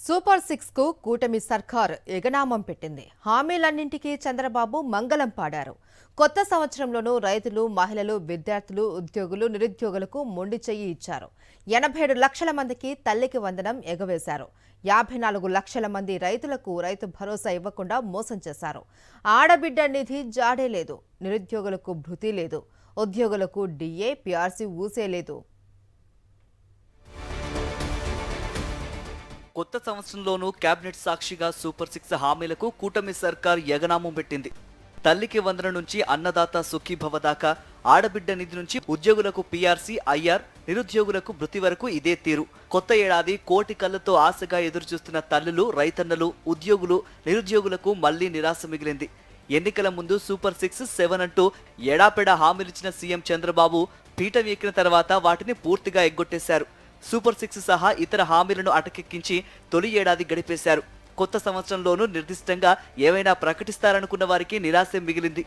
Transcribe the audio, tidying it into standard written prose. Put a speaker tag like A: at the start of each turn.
A: Super six కు కూటమి సర్కార్ ఎగనామం పెట్టింది. హామీలన్నింటికీ చంద్రబాబు మంగళం పాడారు. కొత్త సంవత్సరంలోనూ రైతులు, మహిళలు, విద్యార్థులు, ఉద్యోగులు, నిరుద్యోగులకు మొండి చెయ్యి ఇచ్చారు. 87 లక్షల మందికి తల్లికి వందనం ఎగవేశారు. 54 లక్షల మంది రైతులకు రైతు భరోసా ఇవ్వకుండా మోసం చేశారు. ఆడబిడ్డ నిధి జాడే లేదు. నిరుద్యోగులకు భృతి లేదు. ఉద్యోగులకు డిఏ, పీఆర్సీ ఊసే లేదు.
B: కొత్త సంవత్సరంలోనూ కేబినెట్ సాక్షిగా సూపర్ సిక్స్ హామీలకు కూటమి సర్కార్ ఎగనామం పెట్టింది. తల్లికి వందన నుంచి అన్నదాత సుఖీభవ దాకా, ఆడబిడ్డ నిధి నుంచి ఉద్యోగులకు పీఆర్సీ, ఐఆర్, నిరుద్యోగులకు భృతి వరకు ఇదే తీరు. కొత్త ఏడాది కోటి కళ్ళతో ఆశగా ఎదురుచూస్తున్న తల్లులు, రైతన్నలు, ఉద్యోగులు, నిరుద్యోగులకు మళ్లీ నిరాశ మిగిలింది. ఎన్నికల ముందు సూపర్ సిక్స్, 7 అంటూ ఎడాపెడా హామీలిచ్చిన సీఎం చంద్రబాబు పీఠం ఎక్కిన తర్వాత వాటిని పూర్తిగా ఎగ్గొట్టేశారు. సూపర్ సిక్స్ సహా ఇతర హామీలను అటకెక్కించి తొలి ఏడాది గడిపేశారు. కొత్త సంవత్సరంలోనూ నిర్దిష్టంగా ఏవైనా ప్రకటిస్తారనుకున్న వారికి నిరాశ మిగిలింది.